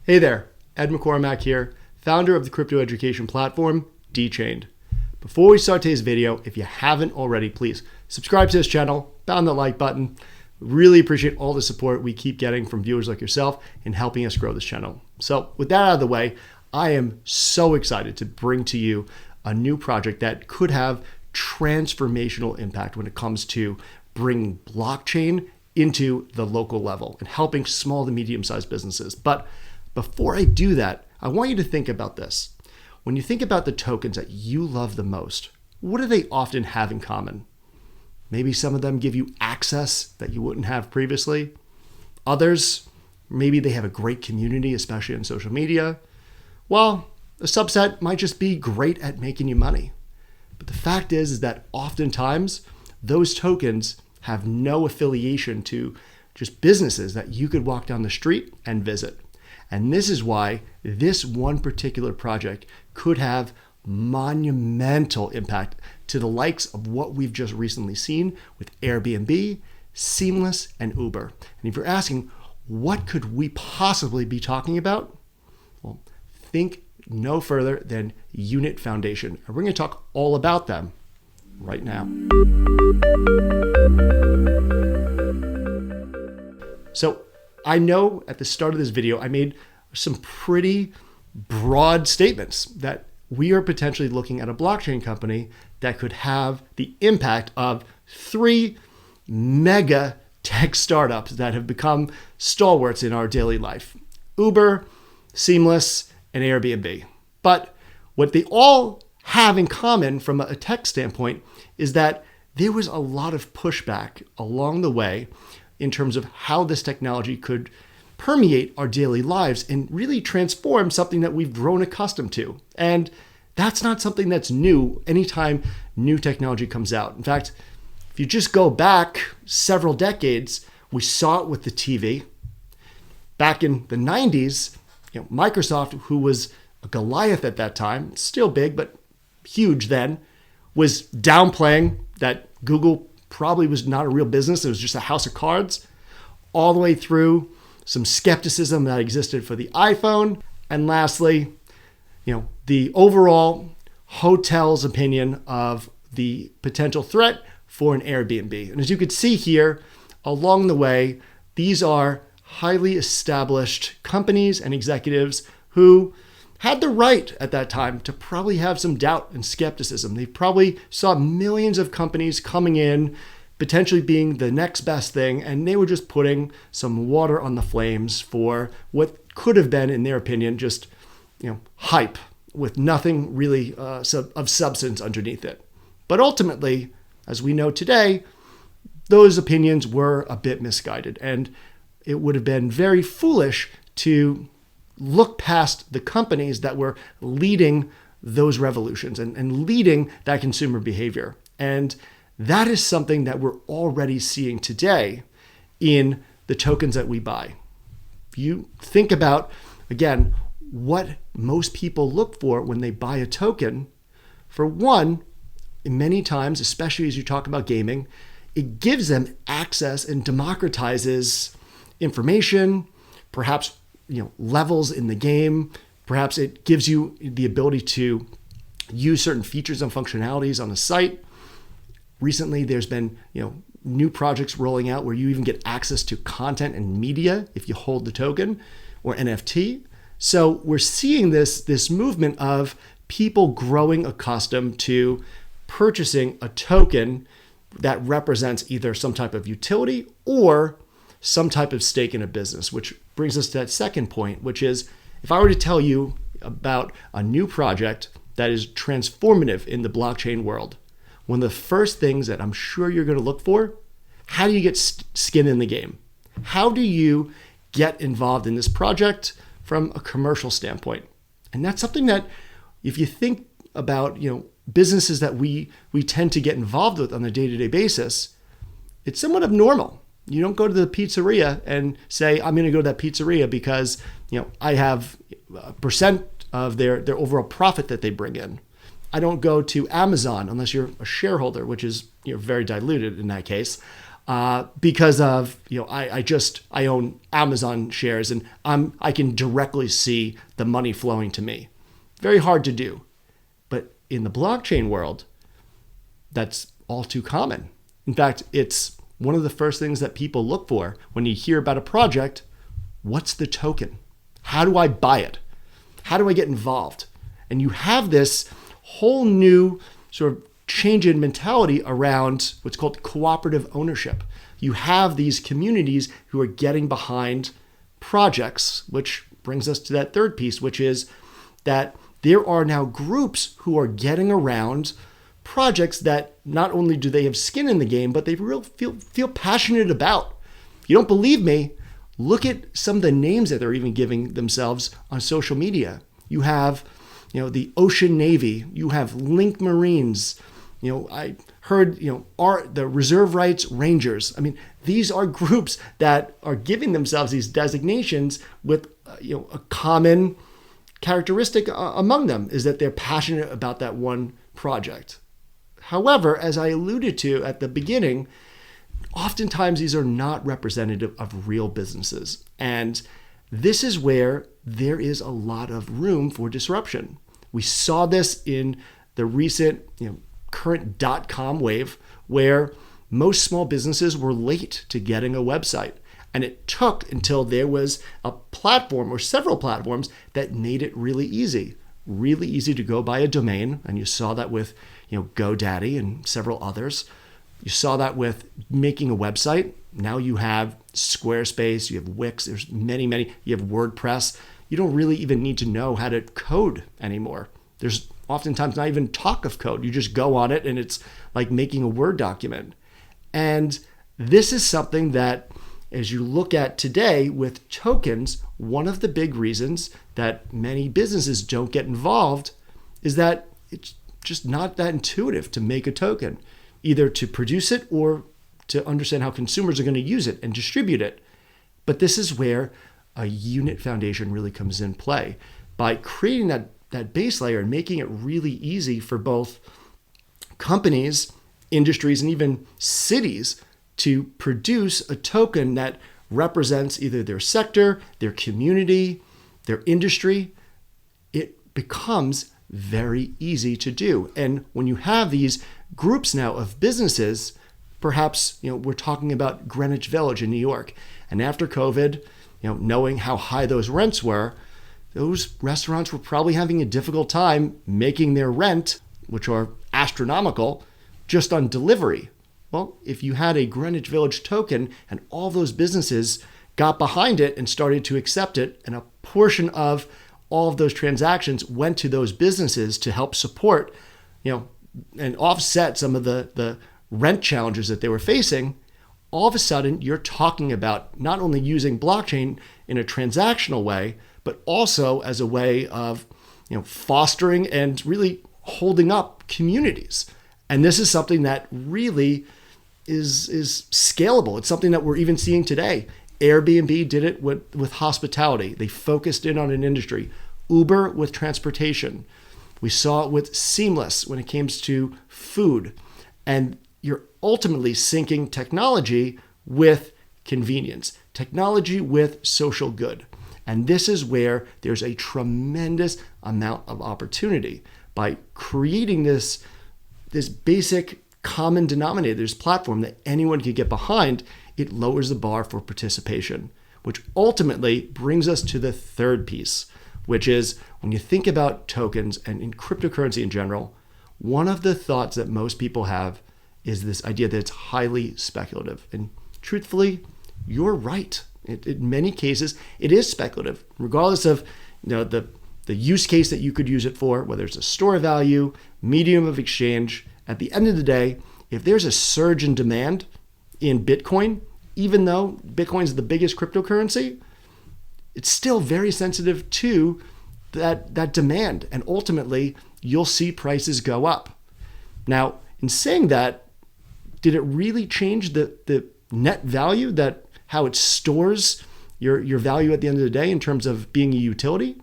Hey there, Ed McCormack here, founder of the crypto education platform, dChained. Before we start today's video, if you haven't already, please subscribe to this channel, pound the like button. Really appreciate all the support we keep getting from viewers like yourself in helping us grow this channel. So with that out of the way, I am so excited to bring to you a new project that could have transformational impact when it comes to bringing blockchain into the local level and helping small to medium-sized businesses. But before I do that, I want you to think about this. When you think about the tokens that you love the most, what do they often have in common? Maybe some of them give you access that you wouldn't have previously. Others, maybe they have a great community, especially on social media. Well, a subset might just be great at making you money. But the fact is that oftentimes those tokens have no affiliation to just businesses that you could walk down the street and visit. And this is why this one particular project could have monumental impact to the likes of what we've just recently seen with Airbnb, Seamless, and Uber. And if you're asking, what could we possibly be talking about? Well, think no further than Unit Foundation. And we're going to talk all about them right now. So I know at the start of this video, I made some pretty broad statements that we are potentially looking at a blockchain company that could have the impact of 3 mega tech startups that have become stalwarts in our daily life: Uber, Seamless, and Airbnb. But what they all have in common from a tech standpoint is that there was a lot of pushback along the way in terms of how this technology could permeate our daily lives and really transform something that we've grown accustomed to. And that's not something that's new anytime new technology comes out. In fact, if you just go back several decades, we saw it with the TV. Back in the 90s, Microsoft, who was a Goliath at that time, still big, but huge then, was downplaying that Google probably was not a real business. It was just a house of cards, all the way through some skepticism that existed for the iPhone. And lastly, the overall hotel's opinion of the potential threat for an Airbnb. And as you could see here, along the way, these are highly established companies and executives who had the right at that time to probably have some doubt and skepticism. They probably saw millions of companies coming in, potentially being the next best thing, and they were just putting some water on the flames for what could have been, in their opinion, just hype with nothing really of substance underneath it. But ultimately, as we know today, those opinions were a bit misguided, and it would have been very foolish to look past the companies that were leading those revolutions and leading that consumer behavior. And that is something that we're already seeing today in the tokens that we buy. If you think about, again, what most people look for when they buy a token, for one, many times, especially as you talk about gaming, it gives them access and democratizes information, perhaps levels in the game. Perhaps it gives you the ability to use certain features and functionalities on a site. Recently, there's been new projects rolling out where you even get access to content and media if you hold the token or NFT. So we're seeing this movement of people growing accustomed to purchasing a token that represents either some type of utility or some type of stake in a business, which brings us to that second point, which is if I were to tell you about a new project that is transformative in the blockchain world, one of the first things that I'm sure you're going to look for, how do you get skin in the game? How do you get involved in this project from a commercial standpoint? And that's something that if you think about, businesses that we tend to get involved with on a day-to-day basis, it's somewhat abnormal. You don't go to the pizzeria and say, I'm going to go to that pizzeria because, I have a percent of their overall profit that they bring in. I don't go to Amazon unless you're a shareholder, which is very diluted in that case. because of, I own Amazon shares and I can directly see the money flowing to me. Very hard to do. But in the blockchain world, that's all too common. In fact, it's one of the first things that people look for when you hear about a project. What's the token? How do I buy it? How do I get involved? And you have this whole new sort of change in mentality around what's called cooperative ownership. You have these communities who are getting behind projects, which brings us to that third piece, which is that there are now groups who are getting around projects that not only do they have skin in the game, but they feel passionate about. If you don't believe me, look at some of the names that they're even giving themselves on social media. You have, the Ocean Navy. You have Link Marines. I heard, the Reserve Rights Rangers. I mean, these are groups that are giving themselves these designations with, a common characteristic among them is that they're passionate about that one project. However, as I alluded to at the beginning, oftentimes these are not representative of real businesses. And this is where there is a lot of room for disruption. We saw this in the recent, current .com wave, where most small businesses were late to getting a website. And it took until there was a platform or several platforms that made it really easy to go buy a domain. And you saw that with, GoDaddy and several others. You saw that with making a website. Now you have Squarespace, you have Wix, there's many, you have WordPress. You don't really even need to know how to code anymore. There's oftentimes not even talk of code. You just go on it and it's like making a Word document. And this is something that, as you look at today with tokens, one of the big reasons that many businesses don't get involved is that it's just not that intuitive to make a token, either to produce it or to understand how consumers are going to use it and distribute it. But this is where a unit foundation really comes in play. By creating that base layer and making it really easy for both companies, industries, and even cities to produce a token that represents either their sector, their community, their industry, it becomes very easy to do. And when you have these groups now of businesses, perhaps, we're talking about Greenwich Village in New York. And after COVID, knowing how high those rents were, those restaurants were probably having a difficult time making their rent, which are astronomical, just on delivery. Well, if you had a Greenwich Village token and all those businesses got behind it and started to accept it, and a portion of all of those transactions went to those businesses to help support, and offset some of the rent challenges that they were facing, all of a sudden you're talking about not only using blockchain in a transactional way, but also as a way of, fostering and really holding up communities. And this is something that really is scalable. It's something that we're even seeing today. Airbnb did it with hospitality. They focused in on an industry. Uber with transportation. We saw it with Seamless when it comes to food. And you're ultimately syncing technology with convenience, technology with social good. And this is where there's a tremendous amount of opportunity by creating this basic common denominator, this platform that anyone can get behind. It lowers the bar for participation, which ultimately brings us to the third piece, which is when you think about tokens and in cryptocurrency in general, one of the thoughts that most people have is this idea that it's highly speculative. And truthfully, you're right. In many cases, it is speculative, regardless of the use case that you could use it for, whether it's a store value, medium of exchange. At the end of the day, if there's a surge in demand in Bitcoin, even though Bitcoin is the biggest cryptocurrency, it's still very sensitive to that demand. And ultimately, you'll see prices go up. Now, in saying that, did it really change the net value, that how it stores your value at the end of the day in terms of being a utility?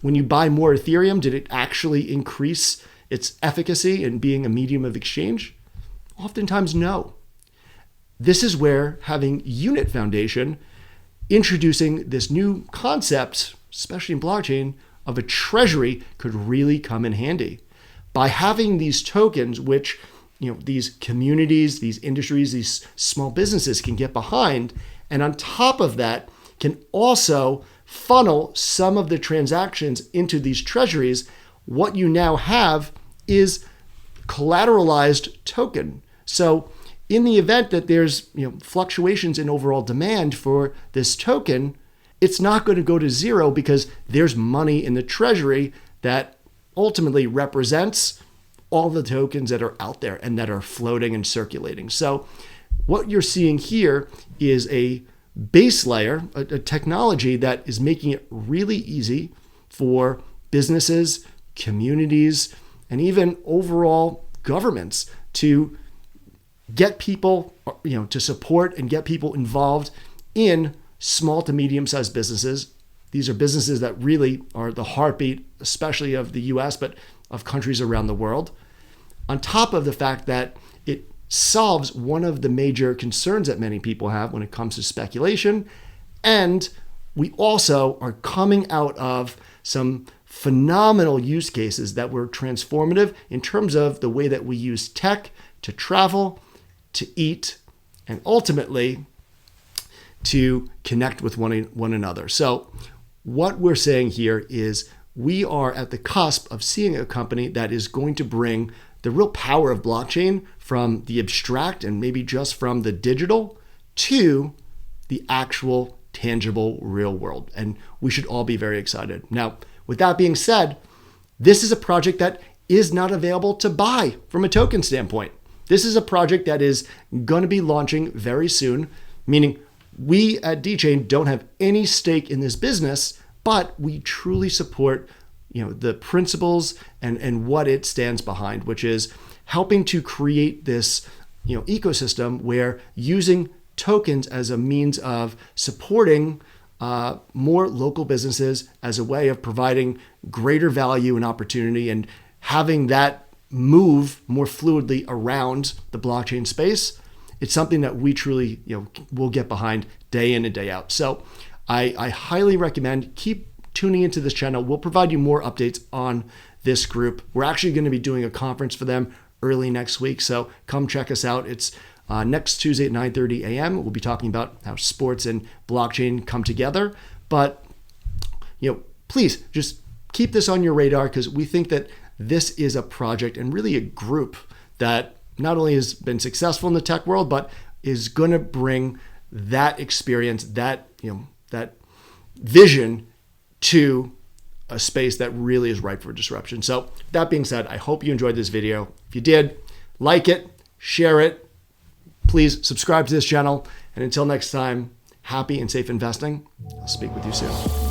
When you buy more Ethereum, did it actually increase its efficacy in being a medium of exchange? Oftentimes, no. this is where having Unit Foundation introducing this new concept, especially in blockchain, of a treasury could really come in handy. By having these tokens, which these communities, these industries, these small businesses can get behind, and on top of that, can also funnel some of the transactions into these treasuries, what you now have is collateralized token. So in the event that there's fluctuations in overall demand for this token, it's not going to go to zero because there's money in the treasury that ultimately represents all the tokens that are out there and that are floating and circulating. So what you're seeing here is a base layer, a technology that is making it really easy for businesses, communities, and even overall governments to get people, to support and get people involved in small to medium-sized businesses. These are businesses that really are the heartbeat, especially of the US, but of countries around the world. On top of the fact that it solves one of the major concerns that many people have when it comes to speculation. And we also are coming out of some phenomenal use cases that were transformative in terms of the way that we use tech to travel, to eat, and ultimately to connect with one another. So what we're saying here is we are at the cusp of seeing a company that is going to bring the real power of blockchain from the abstract and maybe just from the digital to the actual tangible real world. And we should all be very excited. Now, with that being said, this is a project that is not available to buy from a token standpoint. This is a project that is going to be launching very soon, meaning we at DChain don't have any stake in this business, but we truly support the principles and what it stands behind, which is helping to create this ecosystem where using tokens as a means of supporting more local businesses as a way of providing greater value and opportunity and having that move more fluidly around the blockchain space. It's something that we truly will get behind day in and day out. So I highly recommend keep tuning into this channel. We'll provide you more updates on this group. We're actually going to be doing a conference for them early next week. So come check us out. It's next Tuesday at 9:30 a.m. We'll be talking about how sports and blockchain come together. But please just keep this on your radar because we think that this is a project and really a group that not only has been successful in the tech world, but is going to bring that experience, that vision to a space that really is ripe for disruption. So that being said, I hope you enjoyed this video. If you did, like it, share it. Please subscribe to this channel. And until next time, happy and safe investing. I'll speak with you soon.